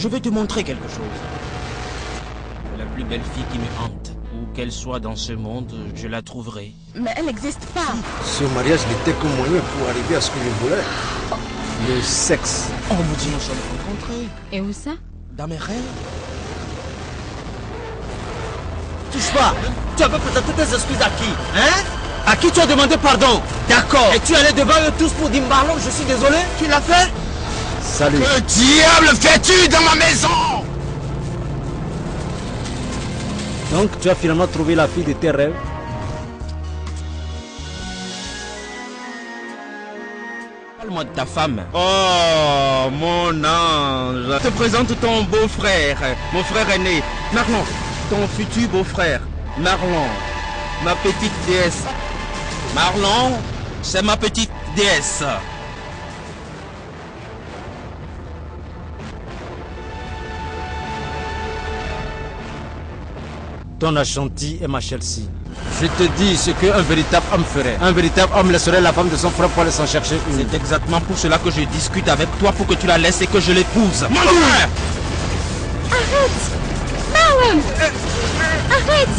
Je vais te montrer quelque chose. La plus belle fille qui me hante. Où qu'elle soit dans ce monde, je la trouverai. Mais elle n'existe pas. Ce mariage n'était que moyen pour arriver à ce que je voulais. Le sexe. Oh mon Dieu, nous sommes rencontrés. Et où ça? Dans mes rêves. Touche pas. Tu avais présenté tes excuses à qui? Hein? À qui tu as demandé pardon? D'accord. Et tu allais devant eux tous pour dire Marlon, je suis désolé? Qui l'a fait? Salut. Que diable fais-tu dans ma maison? Donc tu as finalement trouvé la fille de tes rêves? Parle-moi de ta femme. Oh, mon ange. Je te présente ton beau-frère, mon frère aîné. Marlon, ton futur beau-frère. Marlon, ma petite déesse. Marlon, c'est ma petite déesse. Ton Ashanti et ma Chelsea. Je te dis ce qu'un véritable homme ferait. Un véritable homme laisserait la femme de son frère pour aller s'en chercher une. C'est exactement pour cela que je discute avec toi pour que tu la laisses et que je l'épouse. Mon frère! Arrête! Marlon! Arrête!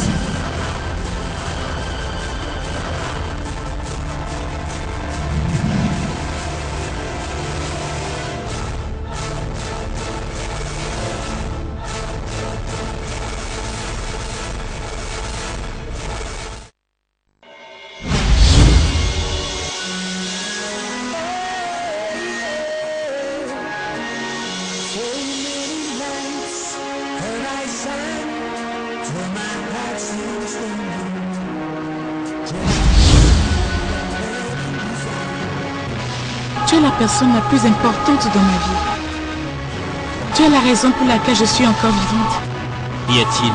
Tu es la personne la plus importante dans ma vie. Tu es la raison pour laquelle je suis encore vivante. Y est-il?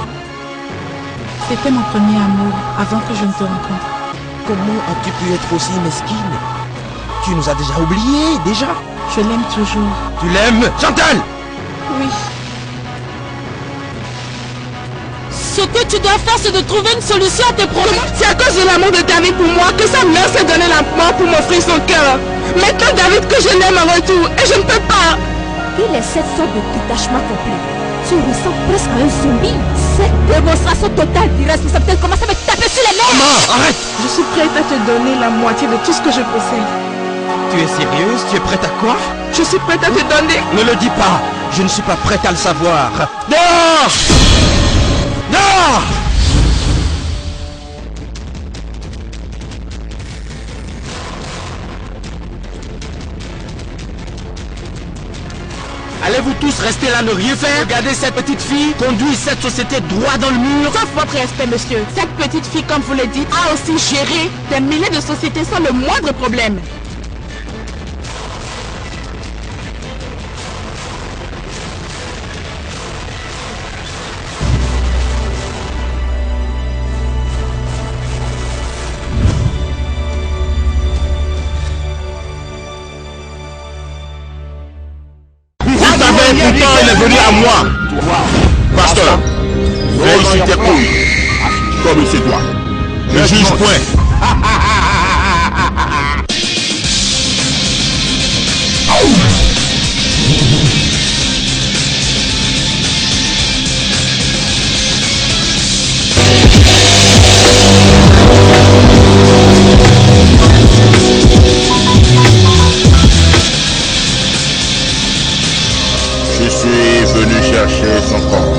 C'était mon premier amour avant que je ne te rencontre. Comment as-tu pu être aussi mesquine? Tu nous as déjà oubliés, déjà. Je l'aime toujours. Tu l'aimes, Chantal? Oui. Ce que tu dois faire, c'est de trouver une solution à tes problèmes. C'est à cause de l'amour de David pour moi que sa mère s'est donné la mort pour m'offrir son cœur. Maintenant David que je l'aime en retour et je ne peux pas. Il est cette sorte de détachement complet. Tu ressembles presque à un zombie. Cette démonstration totale d'irresponsabilité commence à me taper sur les nerfs. Maman, arrête! Je suis prête à te donner la moitié de tout ce que je possède. Tu es sérieuse? Tu es prête à quoi? Je suis prête à te donner. Ne le dis pas. Je ne suis pas prête à le savoir. Non! Non! Allez-vous tous rester là, ne rien faire? Regardez cette petite fille conduire cette société droit dans le mur. Sauf votre respect, monsieur. Cette petite fille, comme vous le dites, a aussi géré des milliers de sociétés sans le moindre problème. Pourtant, il est venu à moi. Pasteur, veille sur tes couilles, comme il se doit. Ne juge point. Je suis venu chercher son corps.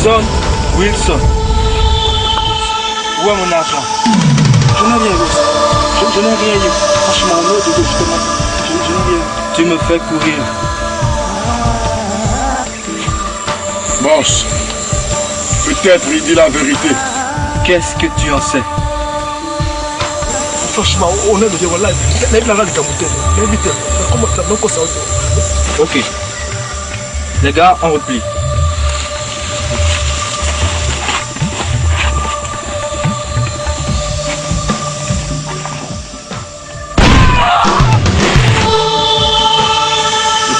Wilson. Où est mon argent? Je n'ai rien, Wilson. Je n'ai rien eu. Franchement, au nom de Dieu, justement. Je n'ai rien. Tu me fais courir. Boss, peut-être il dit la vérité. Qu'est-ce que tu en sais? Franchement, on est de là. Ok. Les gars, on replie.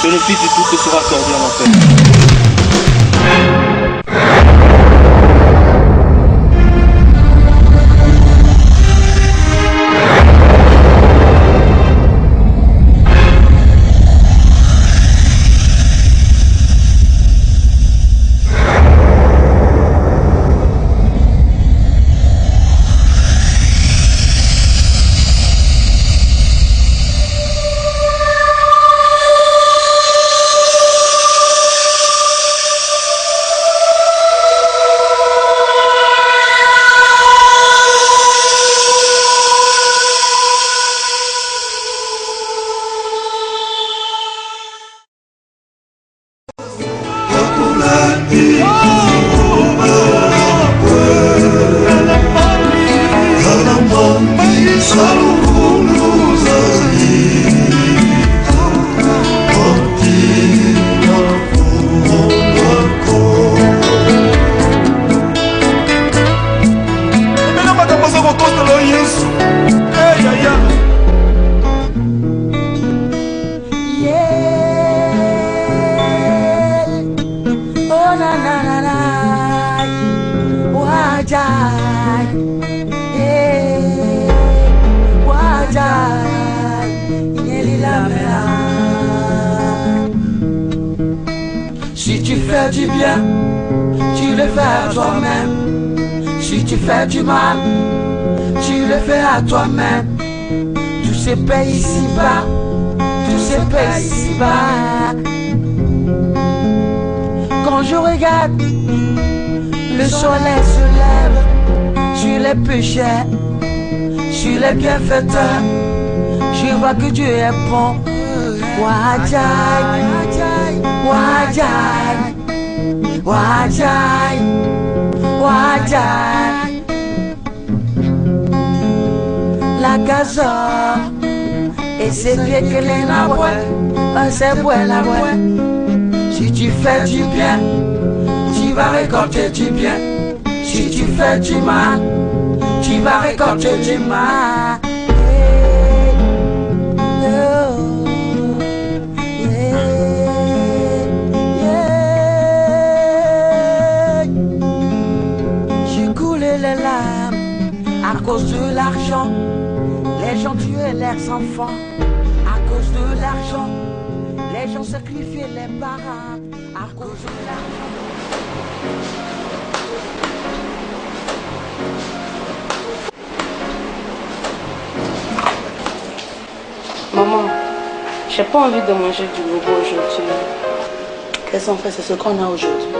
Le bénéfice du tout te sera accordé en enfer. Si tu fais du bien, tu le fais à toi-même. Si tu fais du mal, tu le fais à toi-même. Tout se paye ici-bas, tout se paye ici-bas. Quand je regarde, le soleil se lève sur les pécheurs, sur les bienfaiteurs. Je vois que Dieu est bon. Wajai, Wajai, Wajai, Wajai. La gazole, et c'est bien que les nabouets, c'est bon la boue. Si tu fais du bien, tu vas récolter du bien. Si tu fais du mal, tu vas récolter du mal. À cause de l'argent, les gens tuaient leurs enfants. À cause de l'argent, les gens sacrifiaient les parents. À cause de l'argent. Maman, j'ai pas envie de manger du bobo aujourd'hui. Qu'est-ce qu'on fait? C'est ce qu'on a aujourd'hui.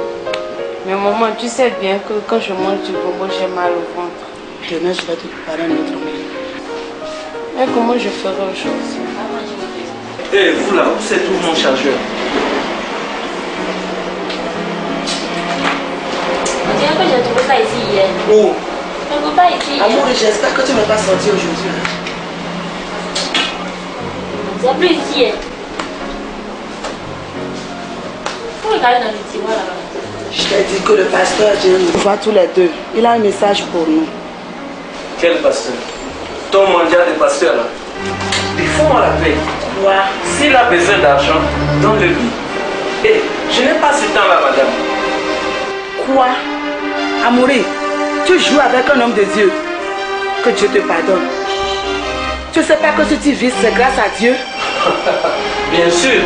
Mais maman, tu sais bien que quand je mange du bobo, j'ai mal au ventre. Demain, je vais te préparer un autre menu. Mais comment je ferai aujourd'hui? Hé, vous là, où c'est tout mon chargeur? On dirait que j'ai trouvé ça ici hier. Oh! Je ne trouve pas ici hier. Amour, j'espère que tu ne vas pas sortir aujourd'hui. C'est plus ici hier. Faut regarder dans le tiroir là-bas. Je t'ai dit que le pasteur vient nous voir tous les deux. Il a un message pour nous. Quel pasteur? Ton mondial de pasteur là. Il faut moi la paix. Quoi? S'il a besoin d'argent, donne-le-lui. Hé, je n'ai pas ce temps là, madame. Quoi? Amouré, tu joues avec un homme de Dieu. Que Dieu te pardonne. Tu ne sais pas que si tu vis, c'est grâce à Dieu? Bien sûr,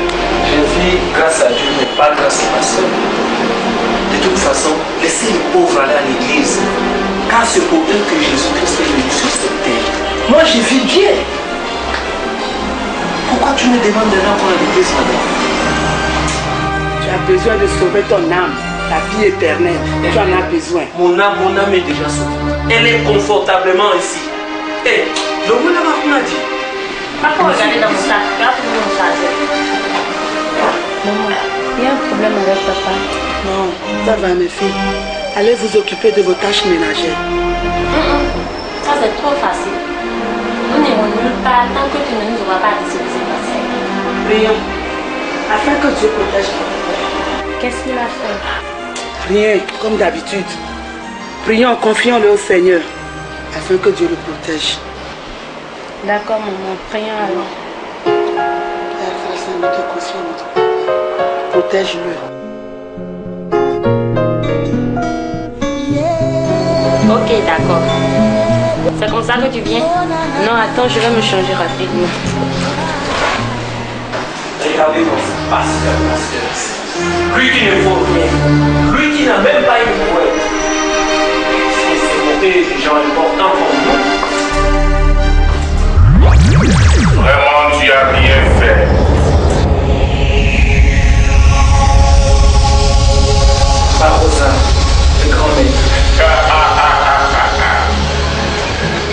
je vis grâce à Dieu, mais pas grâce au pasteur. De toute façon, laissez les pauvres aller à l'église. Car c'est pour eux que Jésus-Christ est venu sur cette terre. Moi, je vis bien. Pourquoi tu me demandes de pour l'église, madame? Tu as besoin de sauver ton âme. La vie éternelle, tu en as besoin. Mon âme est déjà sauvée. Elle est confortablement ici. Hé, le Moulama m'a dit. Papa, regardez dans mon sac. Regarde mon sac. Maman, il y a un problème avec papa. Non, ça va mes filles. Allez vous occuper de vos tâches ménagères. Ça c'est trop facile. Nous n'irons nulle part tant que tu ne nous auras pas dit ce qui s'est passé. Prions, afin que Dieu protège votre père. Qu'est-ce qu'il a fait? Rien, comme d'habitude. Prions, confions-le au Seigneur, afin que Dieu le protège. D'accord, maman, prions alors. Père, Frère Saint, nous te confions notre père. Protège-le. Ok, d'accord. C'est comme ça que tu viens? Non, attends, je vais me changer rapidement. Regardez dans ce pasteur. Lui qui ne vaut rien. Lui qui n'a même pas une couette. Il s'est monté des gens importants pour nous. Vraiment, tu as bien fait. Barossa, le grand maître.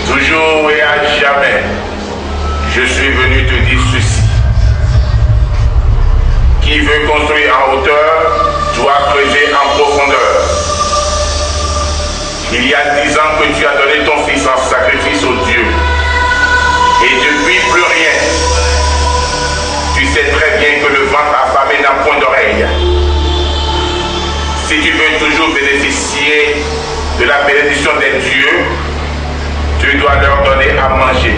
Toujours et à jamais, je suis venu te dire ceci. Qui veut construire en hauteur doit creuser en profondeur. Il y a 10 ans que tu as donné ton fils en sacrifice au Dieu. Et depuis plus rien. Tu sais très bien que le ventre affamé n'a point d'oreille. Si tu veux toujours bénéficier de la bénédiction des dieux, tu dois leur donner à manger.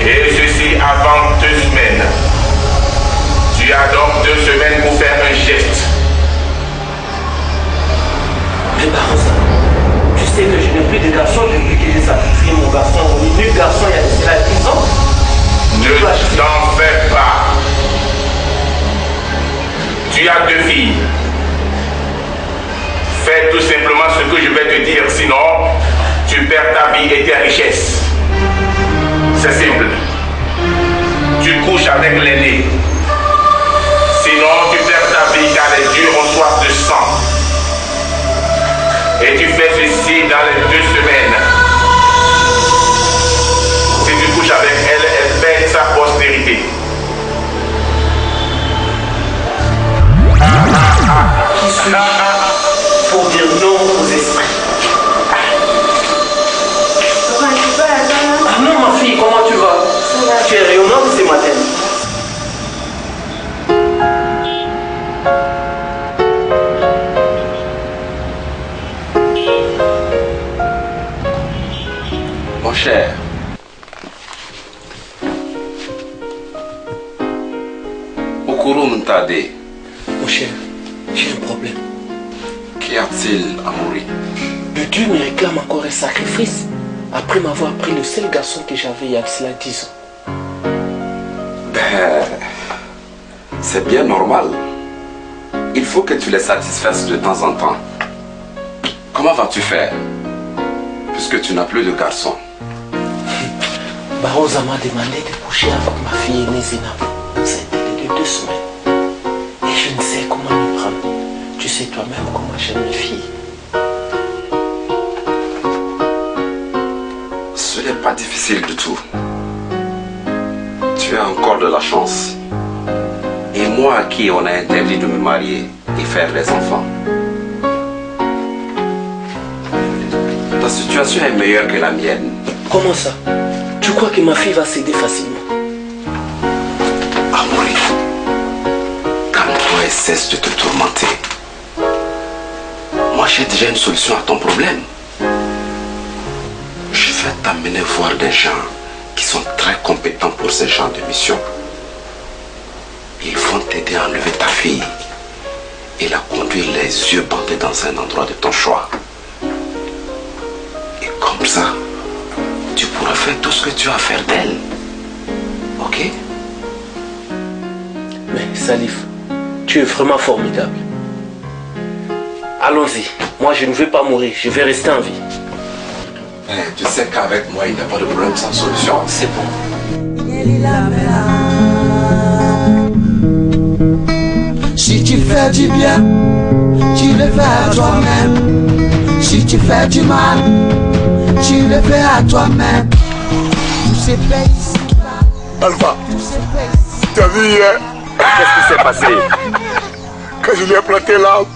Et ceci avant 2 semaines. Tu as donc 2 semaines pour faire un geste. Mais Barossa, tu sais que je n'ai plus de garçon depuis que j'ai sacrifié mon garçon. Mon unique garçon il y a de cela 10 ans. Ne t'en fais pas. Tu as 2 filles. Fais tout simplement ce que je vais te dire, sinon tu perds ta vie et tes richesses. C'est simple. Tu couches avec l'aîné. Sinon tu perds ta vie car les dieux ont soif de sang. Et tu fais ceci dans les 2 semaines. Si tu couches avec elle, elle perd sa postérité. Qui suis-je pour dire non aux esprits? Ah non ma fille, comment tu vas? Tu es rayonnante ce matin. Mon cher, Okoro Muntade. Mon cher, j'ai un problème. Qu'y a-t-il, Amaury? Le Dieu me réclame encore un sacrifice après m'avoir pris le seul garçon que j'avais il y a cela 10 ans. Ben, c'est bien normal. Il faut que tu les satisfasses de temps en temps. Comment vas-tu faire? Puisque tu n'as plus de garçon. Barossa m'a demandé de coucher avec ma fille aînée Zéna. C'est un délai de 2 semaines. Et je ne sais comment m'y prendre. Tu sais toi-même comment j'aime mes filles. Ce n'est pas difficile du tout. Tu as encore de la chance. Et moi à qui on a interdit de me marier et faire des enfants. Ta situation est meilleure que la mienne. Comment ça? Tu crois que ma fille va céder facilement? Amaury, calme-toi et cesse de te tourmenter. Moi j'ai déjà une solution à ton problème. Je vais t'amener voir des gens qui sont très compétents pour ce genre de mission. Ils vont t'aider à enlever ta fille et la conduire les yeux bandés dans un endroit de ton choix. Et comme ça, tu pourras faire tout ce que tu as à faire d'elle. Ok? Mais Salif, tu es vraiment formidable. Allons-y. Moi je ne veux pas mourir, je vais rester en vie. Tu sais qu'avec moi il n'y a pas de problème sans solution. C'est bon. Si tu fais du bien, tu le fais à toi-même. Si tu fais du mal, tu le fais à toi-même. Tous ces pays. Alpha, tu as vu hier? Qu'est-ce qui s'est passé? Quand je lui ai planté l'arbre,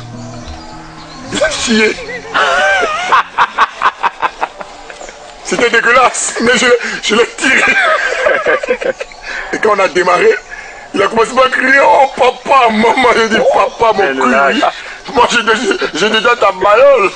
il a chié. C'était dégueulasse, mais je l'ai tiré. Et quand on a démarré, il a commencé à crier, oh papa, maman, j'ai dit papa, mon cul. Moi j'ai déjà ta bagnole.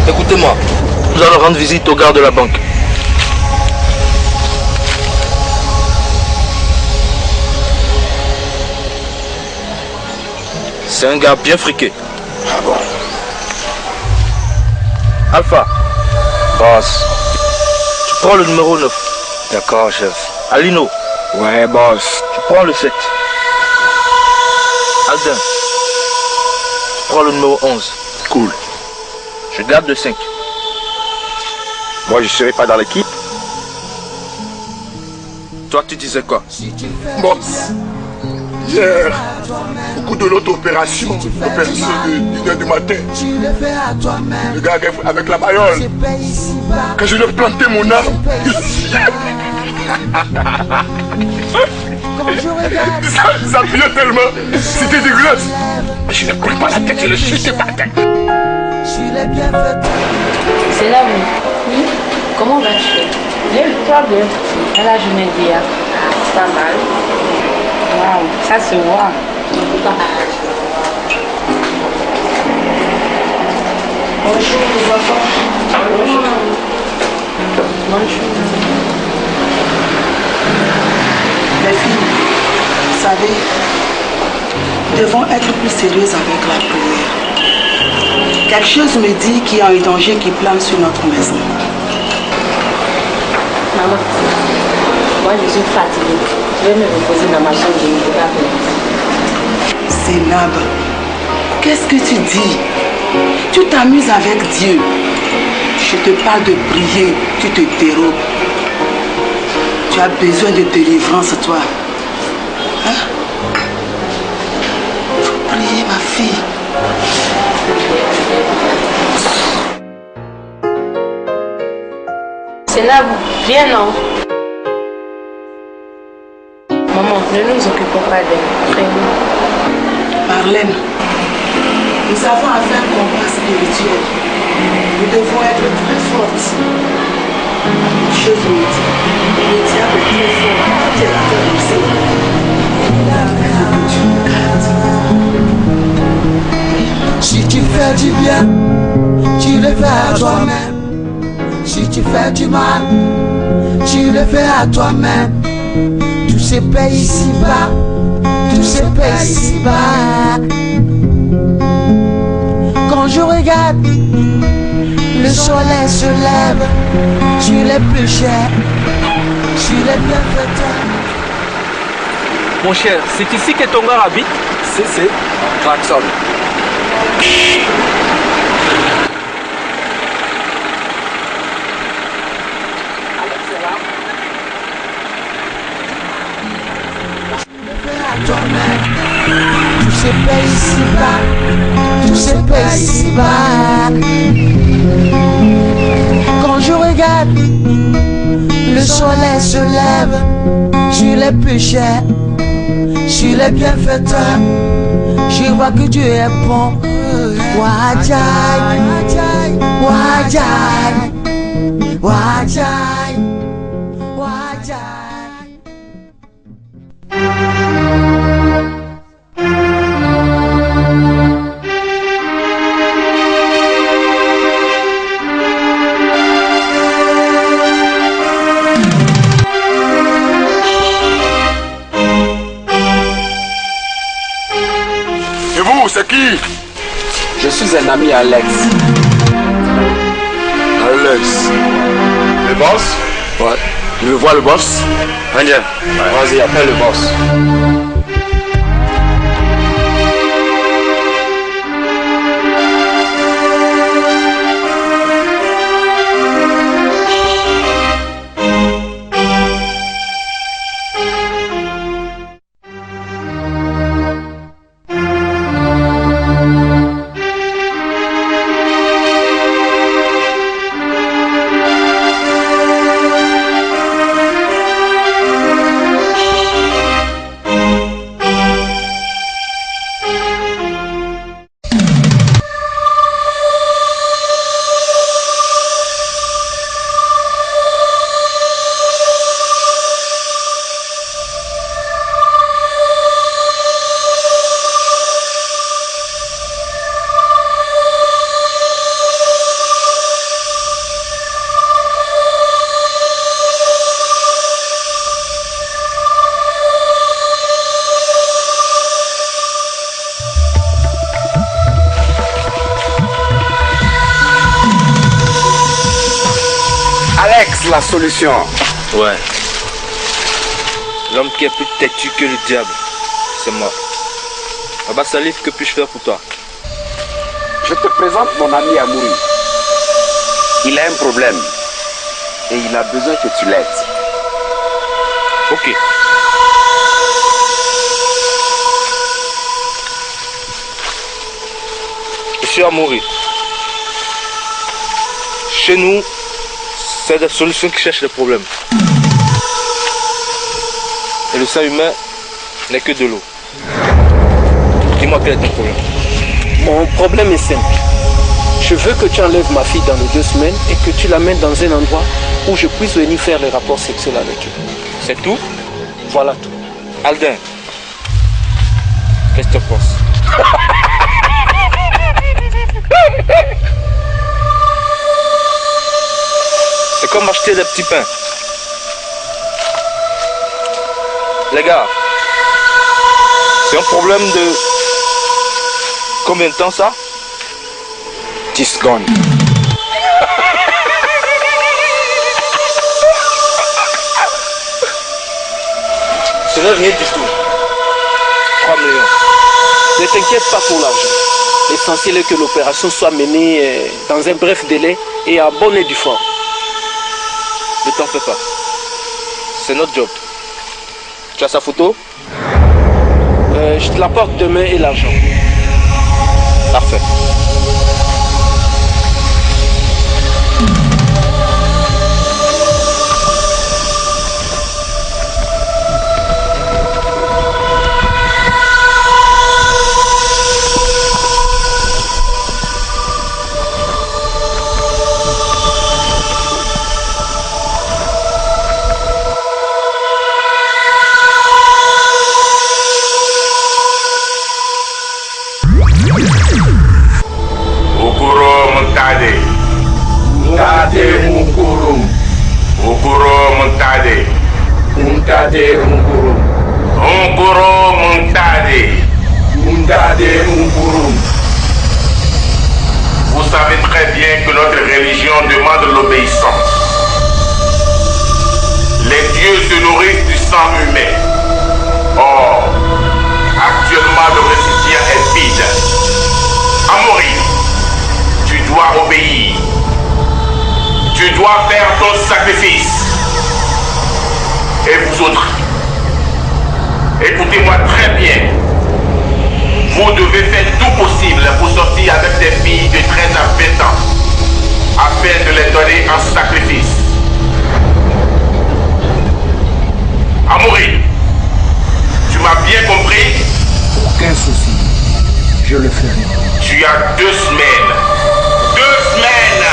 Écoutez-moi, nous allons rendre visite au gars de la banque. C'est un gars bien friqué. Ah bon? Alpha, boss, tu prends le numéro 9. D'accord, chef. Alino. Ouais, boss. Tu prends le 7. Aldin, tu prends le numéro 11. Cool. Je garde le 5. Moi, je serai pas dans l'équipe. Toi, tu disais quoi? Boss, hier, au cours de l'autre opération de 1h du matin, le gars avec la bagnole, quand je lui ai planté mon arme, ça piait tellement, c'était dégueulasse. Je ne pris pas la tête, je le chutais par terre. C'est là, oui. Comment vas-tu? Bien, toi bien. À la journée d'hier. Pas mal. Waouh, ça se voit. Bonjour, les enfants. Bonjour. Bonjour. Les filles, vous savez, nous devons être plus sérieuses avec la prière. Quelque chose me dit qu'il y a un danger qui plane sur notre maison. Maman, moi je suis fatiguée. Je vais me reposer dans ma chambre, je ne peux pas faire. Zénab, qu'est-ce que tu dis? Tu t'amuses avec Dieu. Je te parle de prier, tu te dérobes. Tu as besoin de délivrance, toi. Hein? Faut prier, ma fille. C'est là, viens non. Maman, ne nous occupons pas d'elle. Très Marlène, nous avons affaire à un combat spirituel. Nous devons être très fortes. Une chose me dit, le diable est très fort. Tu es la terre du Seigneur. Si tu fais du bien, tu le fais à toi-même. Si tu fais du mal, tu le fais à toi-même. Tous ces pays ici-bas, tous ces pays ici-bas. Quand je regarde, le soleil se lève sur les plus chers, sur les bienfaiteurs. Mon cher, c'est ici que ton gars habite? C'est Jackson. Tous ces pays ici-bas, tous ces pays ici-bas. Quand je regarde, le soleil se lève sur les plus chers, sur les bienfaiteurs. Je vois que Dieu est bon. Wajai, Wajai, Wajai, Wajai. Et vous, c'est qui? Je suis un ami Alex. Alex. Le boss? Ouais. Tu veux voir le boss? Viens. Ouais. Vas-y, appelle le boss. La solution. Ouais. L'homme qui est plus têtu que le diable, c'est moi. Abba Salif, que puis-je faire pour toi? Je te présente mon ami Amouri. Il a un problème et il a besoin que tu l'aides. Ok. Monsieur Amouri, chez nous, c'est des solutions qui cherchent des problèmes. Et le sang humain n'est que de l'eau. Dis-moi quel est ton problème. Mon problème est simple. Je veux que tu enlèves ma fille dans les 2 semaines et que tu l'amènes dans un endroit où je puisse venir faire les rapports sexuels avec elle. C'est tout? Voilà tout. Aldin, qu'est-ce que tu penses? C'est comme acheter des petits pains. Les gars, c'est un problème de combien de temps ça? 10 secondes. Ce n'est rien du tout. 3 millions. Ne t'inquiète pas pour l'argent. L'essentiel est que l'opération soit menée dans un bref délai et à bonne et due forme. Ne t'en fais pas. C'est notre job. Tu as sa photo? Je te l'apporte demain et l'argent. Parfait. Vous savez très bien que notre religion demande l'obéissance. Les dieux se nourrissent du sang humain. Or, actuellement le récipient est vide. Amouri, tu dois obéir. Tu dois faire ton sacrifice. Et vous autres, écoutez-moi très bien. Vous devez faire tout possible pour sortir avec des filles de 13 à 20 ans afin de les donner en sacrifice. Amouri, tu m'as bien compris? Aucun souci, je le ferai. Tu as 2 semaines. 2 semaines.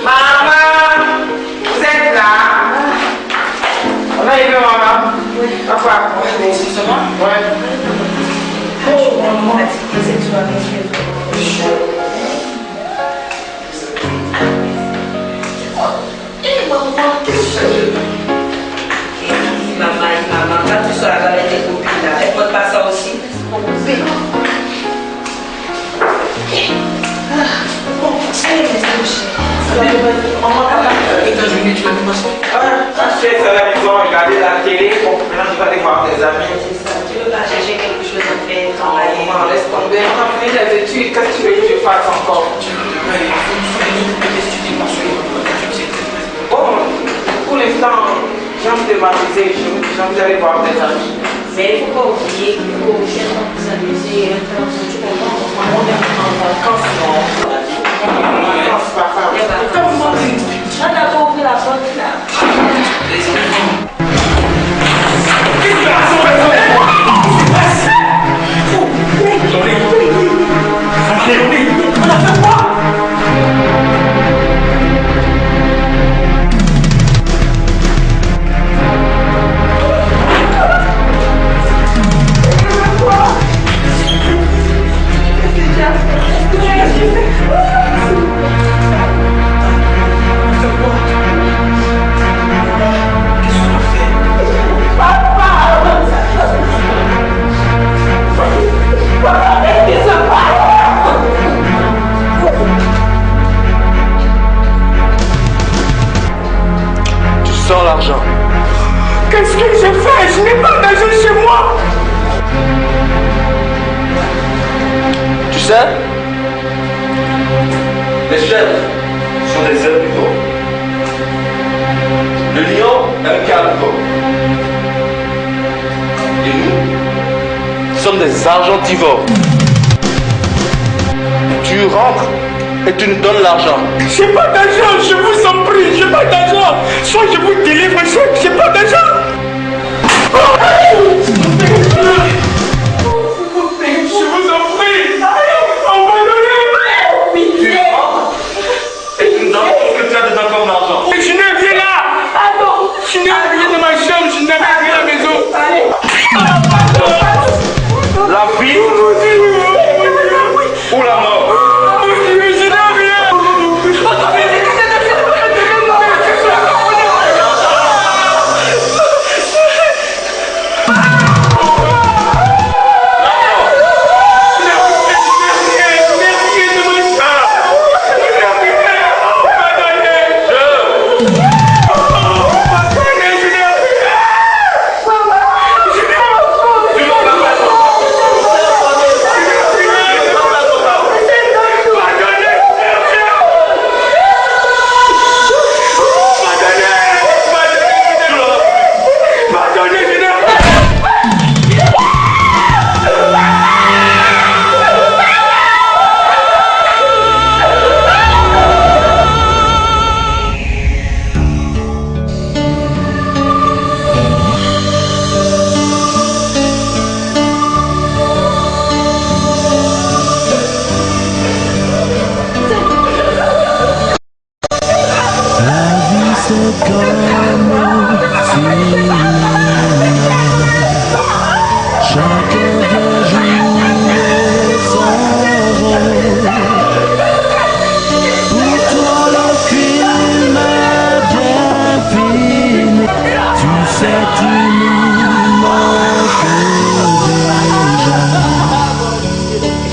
Maman, vous Maman, quand tu sois avec tes copines là, elle ne pas ça aussi. Bon, allez, tu vas commencer. Quand tu es à la maison, regarder la télé, bon, maintenant tu vas aller voir tes amis. C'est ça, tu veux pas chercher quelque chose à faire, travailler. Non, laisse tomber, on a fini les études, qu'est-ce que tu veux que je fasse encore? Bon, pour l'instant, j'ai envie de m'amuser, j'ai envie d'aller voir tes amis. Mais il ne faut pas oublier qu'il faut s'amuser, tu comprends? On est en vacances, non? On a pas ouvert la porte là. Tu sors l'argent. Qu'est-ce que j'ai fait? Je n'ai pas d'argent chez moi. Tu sais, les chefs sont des herbivores. Le lion est un carnivore. Et nous sommes des argentivores. Tu rentres et tu nous donnes l'argent. J'ai pas d'argent, je vous en prie, j'ai pas d'argent. Soit je vous délivre, soit j'ai pas d'argent. Je vous en prie, on va donner. Tu rentres et tu nous donnes ce que tu as dedans comme argent. Je n'ai rien là. Je n'ai rien dans ma chambre, je n'ai rien à la maison. La vie ou la mort?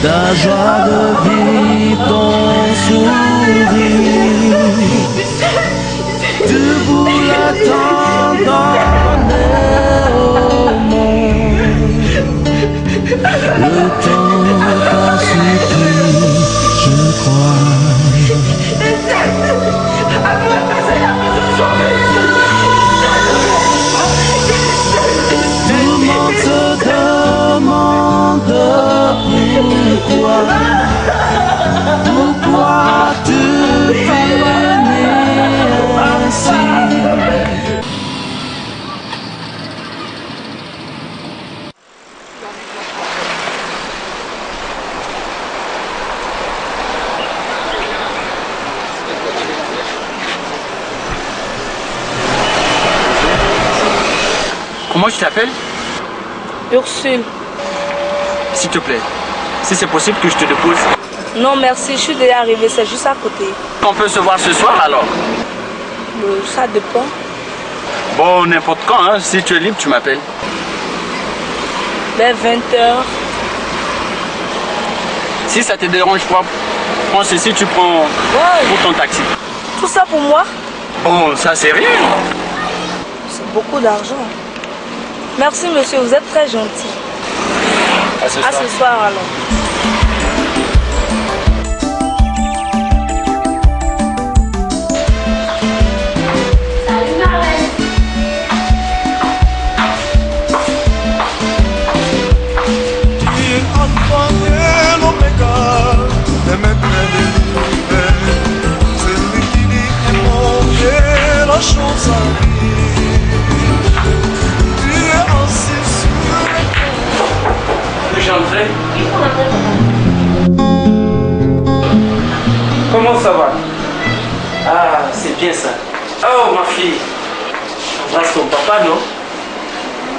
Ta joie de vivre, ton sourire, debout l'attendant au monde. Le temps passe plus, je crois. Tout le monde se demande pourquoi tu finis ainsi. Comment tu t'appelles? Ursule. S'il te plaît, si c'est possible que je te dépose. Non merci, je suis déjà arrivée, c'est juste à côté. On peut se voir ce soir alors? Ça dépend. Bon, n'importe quand, hein. Si tu es libre, tu m'appelles. Vers 20h. Si ça te dérange pas, prends ceci, tu prends pour ton taxi. Tout ça pour moi? Bon, ça c'est rien. C'est beaucoup d'argent. Merci monsieur, vous êtes très gentil. À ce soir. À ce soir alors. La chose à dire, tu es assis sur Puis-je entrer? Comment ça va? Ah, c'est bien ça. Oh, ma fille. Embrasse ton papa, non?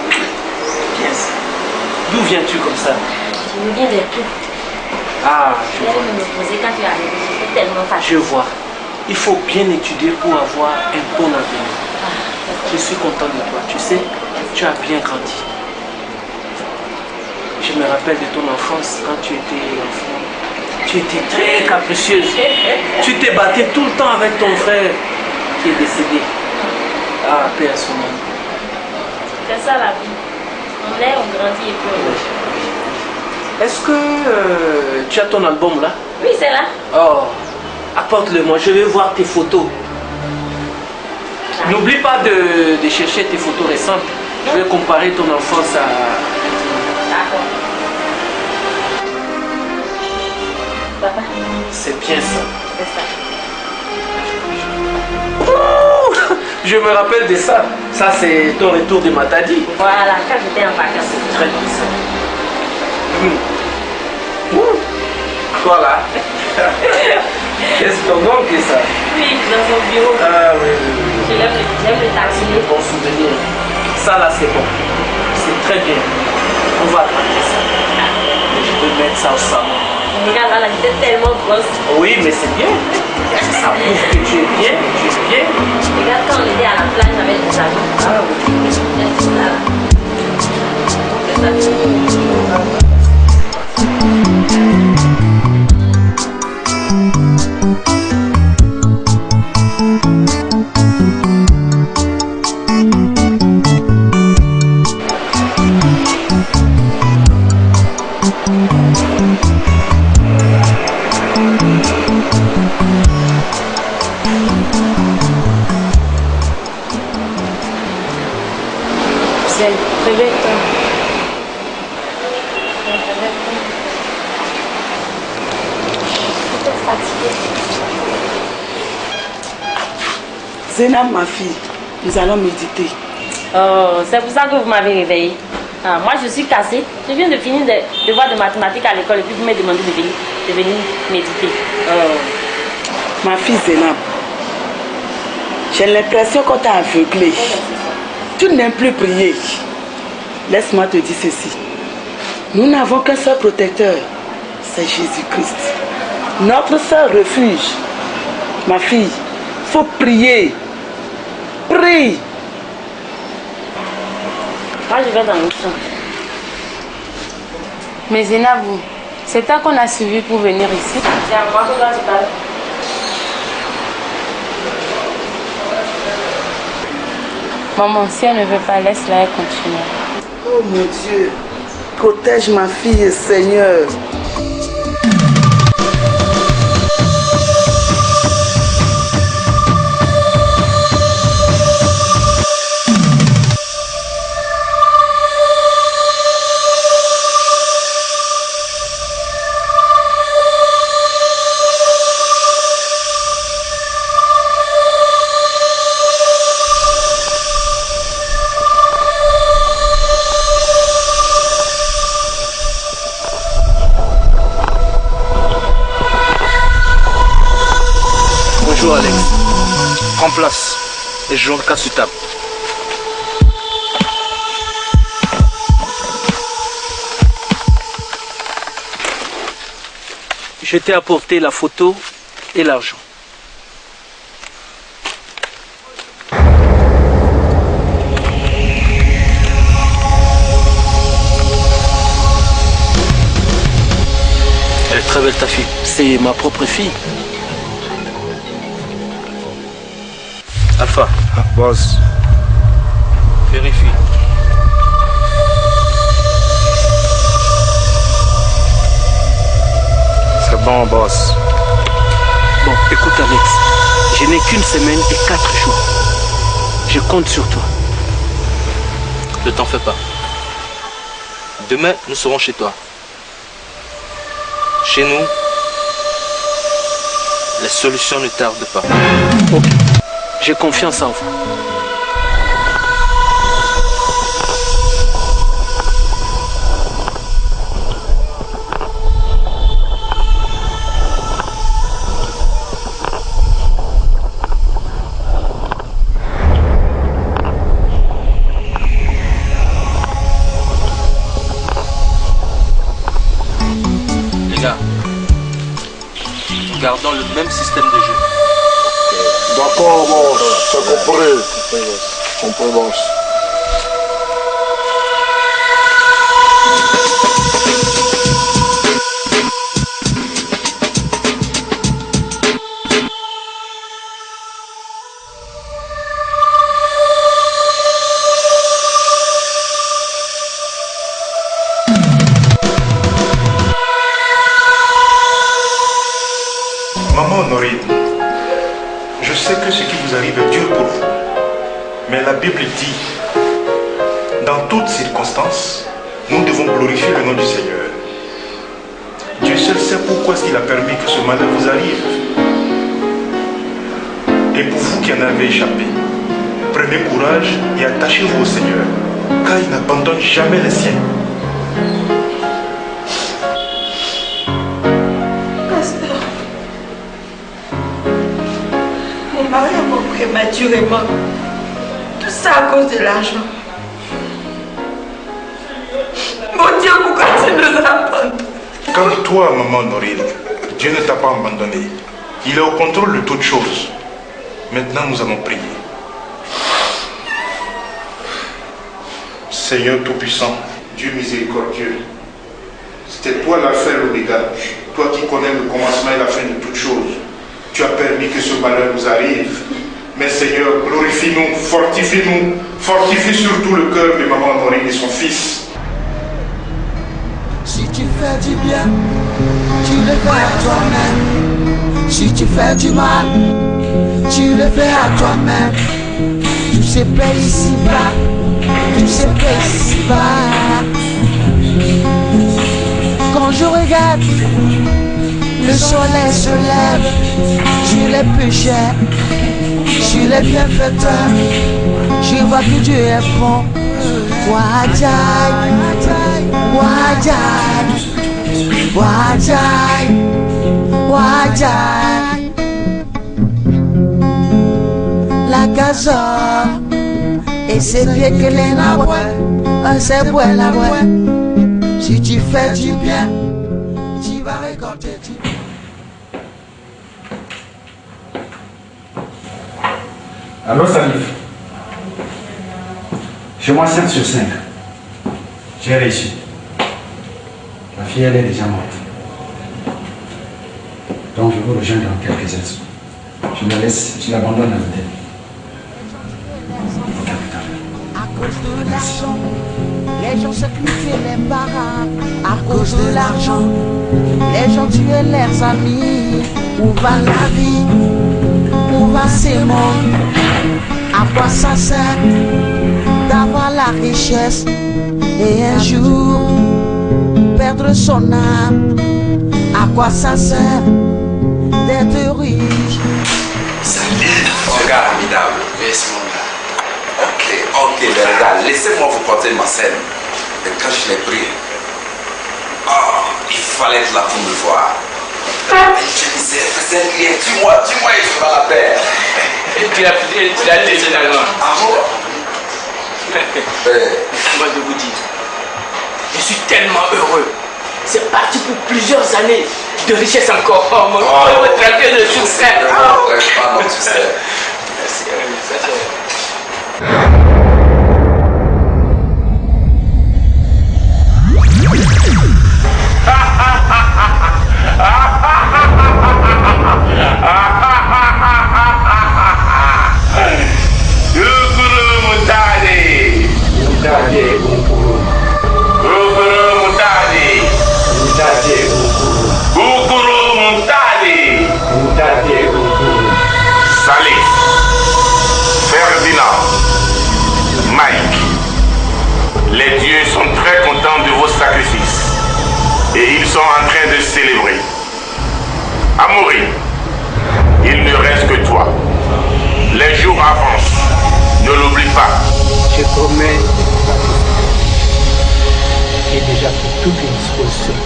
Bien ça. D'où viens-tu comme ça? Je me viens vers toi. Ah, je vois. Me poser quand tu es arrivé, j'étais tellement fatiguée. Je vois. Il faut bien étudier pour avoir un bon avenir. Je suis content de toi. Tu sais, tu as bien grandi. Je me rappelle de ton enfance quand tu étais enfant. Tu étais très capricieuse. Tu t'es battue tout le temps avec ton frère qui est décédé. Ah, paix à son âme. C'est ça la vie. On est, on grandit et puis on meurt. Est-ce que tu as ton album là? Oui, c'est là. Oh, apporte-le-moi, je vais voir tes photos. N'oublie pas de chercher tes photos récentes. Je vais comparer ton enfance à... D'accord. Papa. C'est bien ça. C'est ça. Ouh, je me rappelle de ça. Ça, c'est ton retour de Matadi. Voilà, quand j'étais en vacances. C'est très bien ça. Toi là. Qu'est-ce qu'on manque que ça? Oui, dans son bureau. Ah oui, oui. J'aime le taxi. Bon souvenir. Ça là, c'est bon. C'est très bien. On va attraper ça. Je peux mettre ça au salon. Regarde là, j'étais tellement grosse. Oui, mais c'est bien. Ça prouve que tu es bien. Tu es bien. Regarde quand on était à la plage avec les amis. Ah oui. C'est ça là. Réveille-toi. Zénab, ma fille, nous allons méditer. Oh, c'est pour ça que vous m'avez réveillée. Ah, moi, je suis cassée. Je viens de finir des devoirs de mathématiques à l'école et puis vous me demandez de venir méditer. Ma fille Zénab, j'ai l'impression qu'on t'a aveuglée. Tu n'aimes plus prier. Laisse-moi te dire ceci. Nous n'avons qu'un seul protecteur, c'est Jésus-Christ. Notre seul refuge. Ma fille, il faut prier. Prie. Moi, je vais dans le champ. Mais Zénabou, c'est toi qu'on a suivi pour venir ici. C'est à moi que tu parles. Maman, si elle ne veut pas, laisse-la, elle continue. Oh mon Dieu, protège ma fille, Seigneur. Bonjour Alex. Prends place et jouons le cas sur table. Je t'ai apporté la photo et l'argent. c'est ma propre fille. Alpha. Boss. Vérifie. C'est bon, boss. Bon, écoute Alex, je n'ai qu'une semaine et 4 jours. Je compte sur toi. Ne t'en fais pas. Demain, nous serons chez toi. Chez nous, les solutions ne tardent pas. Ok. J'ai confiance en vous. Gardons le même système de jeu. D'accord, boss. C'est compris. Compris, boss. Maman Honorine, je sais que ce qui vous arrive est dur pour vous. Mais la Bible dit, dans toutes circonstances, nous devons glorifier le nom du Seigneur. Dieu seul sait pourquoi il a permis que ce malheur vous arrive. Et pour vous qui en avez échappé, prenez courage et attachez-vous au Seigneur, car il n'abandonne jamais les siens. Mon mari a mort prématurément. Tout ça à cause de l'argent. Mon Dieu, pourquoi tu nous abandonnes? Calme-toi, maman Honorine. Dieu ne t'a pas abandonné. Il est au contrôle de toutes choses. Maintenant, nous allons prier. Seigneur Tout-Puissant, Dieu miséricordieux, c'était toi l'alpha et l'oméga, toi qui connais le commencement et la fin de toutes choses. Tu as permis que ce malheur nous arrive. Mais Seigneur, glorifie-nous, fortifie surtout le cœur de maman Honorine et son fils. Si tu fais du bien, tu le fais à toi-même. Si tu fais du mal, tu le fais à toi-même. Tout se paye ici-bas, tout se paye ici-bas. Quand je regarde, le soleil se lève sur les pécheurs, sur les bienfaiteurs. Je vois que Dieu est bon. Wadjai, Wadjai, Wadjai, Wadjai. La gaza, et c'est bien que les nabouais, c'est bon la boue. Si tu fais du bien, tu vas récolter du bien. Allô, Salif. Chez moi, 5 sur 5. J'ai réussi. La fille, elle est déjà morte. Donc, je vous rejoins dans quelques instants. Je la laisse, je l'abandonne à l'hôtel. À cause de l'argent, les gens sacrifiaient les parents. À cause de l'argent, les gens tuaient leurs amis. Où va la vie? Où va ces mondes? À quoi ça sert d'avoir la richesse et un jour perdre son âme? À quoi ça sert d'être riche? Salut, mon gars formidable. Yes, mon gars. Ok, les gars, laissez-moi vous porter ma scène. Et quand je l'ai pris, il fallait être là pour me voir. Et je disais, fais un client, dis-moi, et je vais la paix. Et tu l'as dit finalement. Ah bon? Moi je vous dis, je suis tellement heureux. C'est parti pour plusieurs années de richesse encore. Oh mon Dieu, tranquille de succès. Non, tu sais. Ha ha ha ha ha ha ha ha. Les dieux sont très contents de vos sacrifices et ils sont en train de célébrer. Amaury, il ne reste que toi. Les jours avancent. Ne l'oublie pas. Je promets. J'ai déjà pris toutes les dispositions.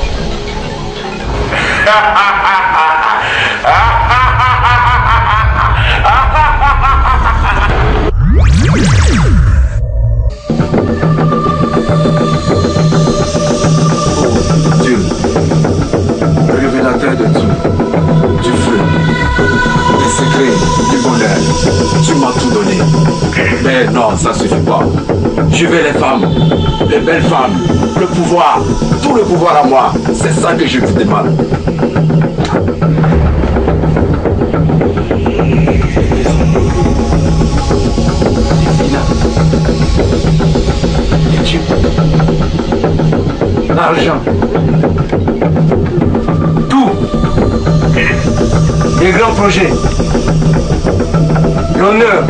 Dieu, révélateur de tout, du feu, des secrets, du bonheur, tu m'as tout donné. Mais non, ça suffit pas. Je veux les femmes, les belles femmes, le pouvoir, tout le pouvoir à moi. C'est ça que je te demande. L'argent. Tout. Les grands projets. L'honneur.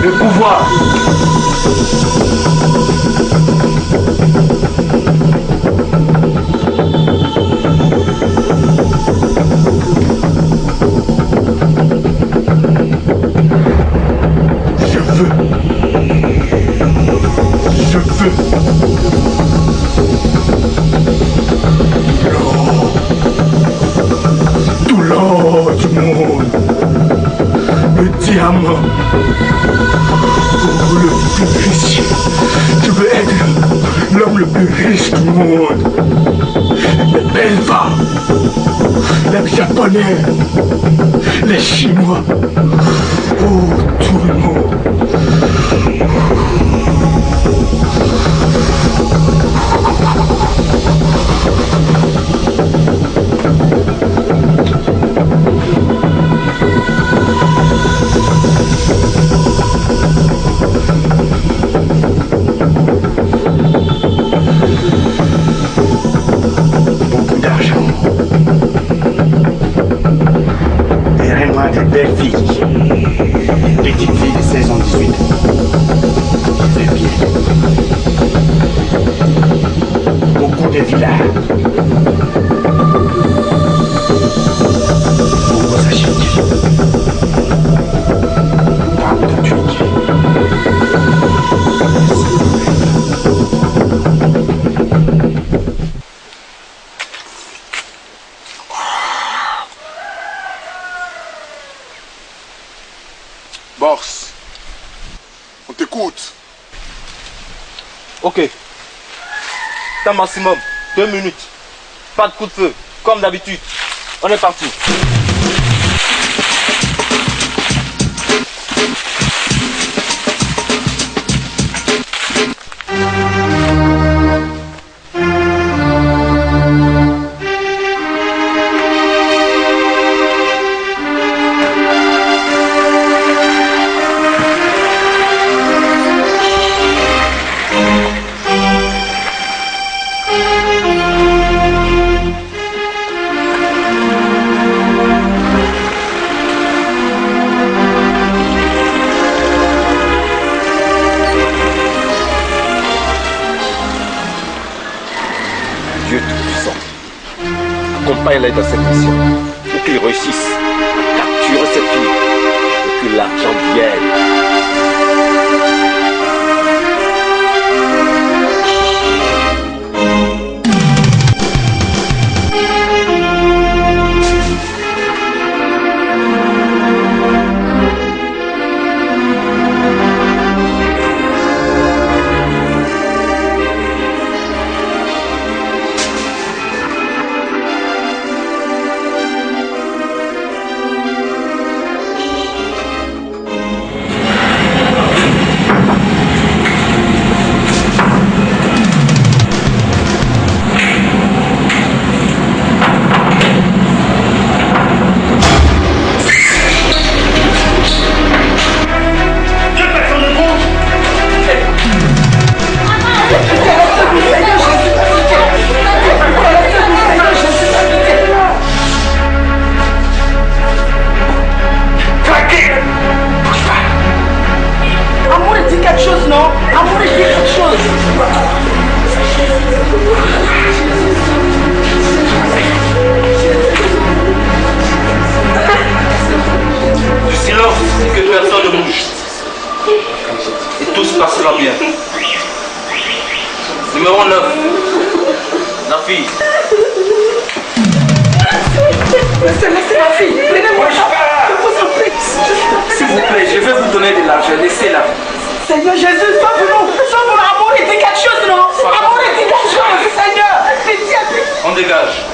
Le pouvoir. Je veux. Tout l'or du monde. Le diamant. Oh, le plus riche. Je veux être l'homme le plus riche du monde. Les belles femmes. Les Japonais. Les Chinois. Oh, tout le monde. Beaucoup d'argent. Et vraiment des belles filles. Des petites filles de 16 ans, 18 ans. Qui fait bien. Beaucoup de villas. Beaucoup d'achètes. Tant de trucs. Boss, on t'écoute. Ok. Temps maximum, 2 minutes. Pas de coup de feu, comme d'habitude. On est parti. Dieu Tout-Puissant, accompagne-les dans cette mission pour qu'ils réussissent à capturer cette fille et que l'argent vienne. et que personne ne bouge. Et tout se passera bien. Numéro 9. Nafi. Laissez ma fille. Prenez-moi. Je vous en prie. S'il vous plaît, je vais vous donner de l'argent. Laissez-la. Seigneur Jésus, sauve-nous. Sauve-nous. Amour était quelque chose, non? Amour était quelque chose, Seigneur. Pitié. On dégage.